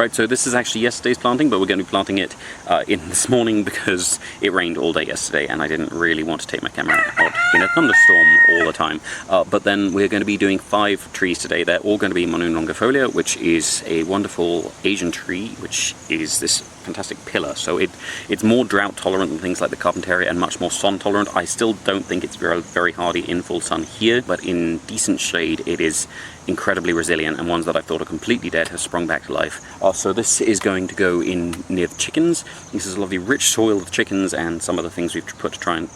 Right, so this is actually yesterday's planting, but we're going to be planting it in this morning because it rained all day yesterday and I didn't really want to take my camera out in a thunderstorm all the time. But then we're going to be doing 5 trees today. They're all going to be Monoon longifolia, which is a wonderful Asian tree, which is this fantastic pillar. So it's more drought tolerant than things like the Carpentaria and much more sun tolerant. I still don't think it's very hardy in full sun here, but in decent shade it is incredibly resilient, and ones that I thought are completely dead have sprung back to life. So this is going to go in near the chickens. This is a lovely rich soil of chickens, and some of the things we've put to try and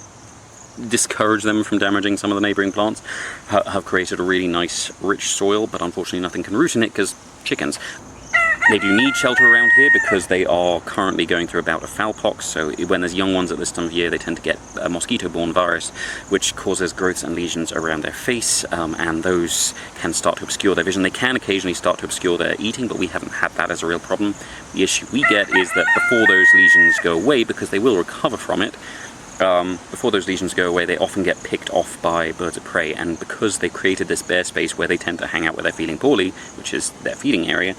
discourage them from damaging some of the neighbouring plants have created a really nice rich soil, but unfortunately nothing can root in it because chickens. They do need shelter around here because they are currently going through a bout of foulpox, so when there's young ones at this time of year they tend to get a mosquito-borne virus which causes growths and lesions around their face, and those can start to obscure their vision. They can occasionally start to obscure their eating, but we haven't had that as a real problem. The issue we get is that before those lesions go away, because they will recover from it, before those lesions go away, they often get picked off by birds of prey, and because they created this bare space where they tend to hang out where they're feeling poorly, which is their feeding area,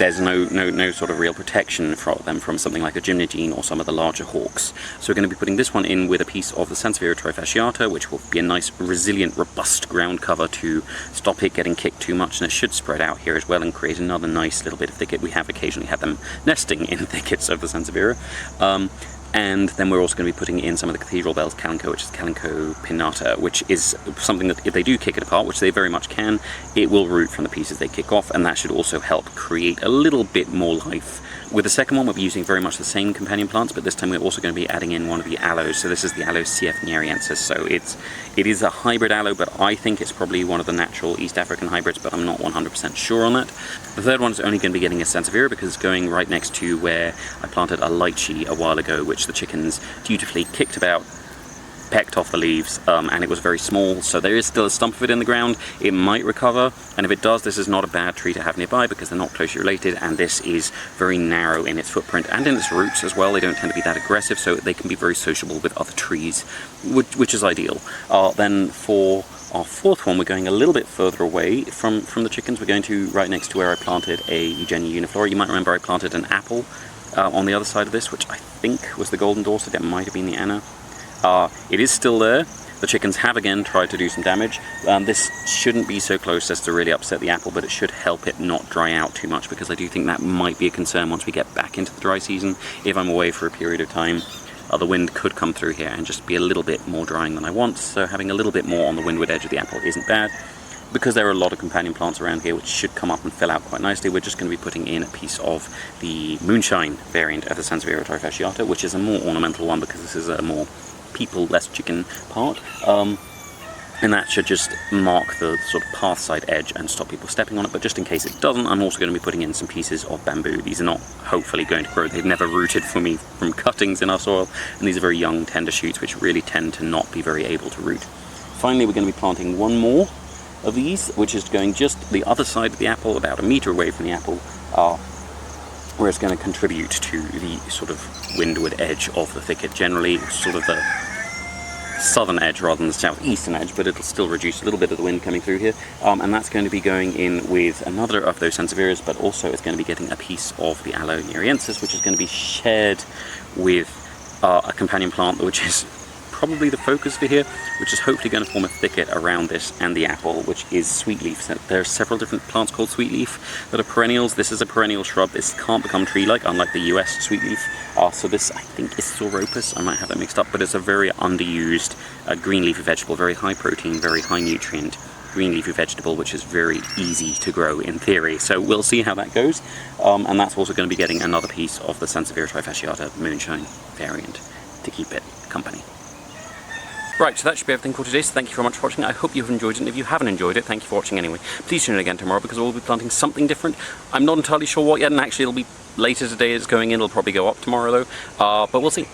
there's no sort of real protection for them from something like a gymnogene or some of the larger hawks. So we're going to be putting this one in with a piece of the Sansevieria trifasciata, which will be a nice, resilient, robust ground cover to stop it getting kicked too much, and it should spread out here as well and create another nice little bit of thicket. We have occasionally had them nesting in thickets of the Sansevieria. And then we're also going to be putting in some of the cathedral bells calico, which is calico pinnata, which is something that if they do kick it apart, which they very much can, it will root from the pieces they kick off, and that should also help create a little bit more life. With the second one, we'll be using very much the same companion plants, but this time we're also going to be adding in one of the aloes. So this is the Aloe cf. So it is a hybrid aloe, but I think it's probably one of the natural East African hybrids, but I'm not 100% sure on that. The third one is only going to be getting a Sansevieria because it's going right next to where I planted a lychee a while ago, which the chickens dutifully kicked about, pecked off the leaves, and it was very small, so there is still a stump of it in the ground. It might recover, and if it does, this is not a bad tree to have nearby because they're not closely related, and this is very narrow in its footprint and in its roots as well. They don't tend to be that aggressive, so they can be very sociable with other trees, which is ideal. Then for our fourth one, we're going a little bit further away from the chickens. We're going to right next to where I planted a Eugenia uniflora. You might remember I planted an apple on the other side of this, which I think was the golden dorsett. It might have been the Anna. It is still there. The chickens have again tried to do some damage. This shouldn't be so close as to really upset the apple, but it should help it not dry out too much, because I do think that might be a concern once we get back into the dry season. If I'm away for a period of time, the wind could come through here and just be a little bit more drying than I want, so having a little bit more on the windward edge of the apple isn't bad. Because there are a lot of companion plants around here which should come up and fill out quite nicely, we're just going to be putting in a piece of the moonshine variant of the Sansevieria trifasciata, which is a more ornamental one because this is a more people, less chicken part, and that should just mark the sort of path side edge and stop people stepping on it. But just in case it doesn't, I'm also going to be putting in some pieces of bamboo. These are not hopefully going to grow. They've never rooted for me from cuttings in our soil, and these are very young tender shoots which really tend to not be very able to root. Finally, we're going to be planting one more of these, which is going just the other side of the apple, about a metre away from the apple, where it's going to contribute to the sort of windward edge of the thicket. Generally sort of the southern edge rather than the southeastern edge, but it'll still reduce a little bit of the wind coming through here, and that's going to be going in with another of those Sansevierias, but also it's going to be getting a piece of the Aloe neriensis, which is going to be shared with a companion plant which is probably the focus for here, which is hopefully going to form a thicket around this and the apple, which is sweetleaf. So there are several different plants called sweetleaf that are perennials. This is a perennial shrub. This can't become tree-like, unlike the US sweetleaf. So this, I think, is Sauropus. I might have that mixed up, but it's a very underused green leafy vegetable, very high protein, very high nutrient green leafy vegetable, which is very easy to grow in theory. So we'll see how that goes, and that's also going to be getting another piece of the Sansevieria trifasciata moonshine variant to keep it company. Right, so that should be everything for today, so thank you very much for watching. I hope you've enjoyed it, and if you haven't enjoyed it, thank you for watching anyway. Please tune in again tomorrow, because we'll be planting something different. I'm not entirely sure what yet, and actually it'll be later today it's going in. It'll probably go up tomorrow though, but we'll see.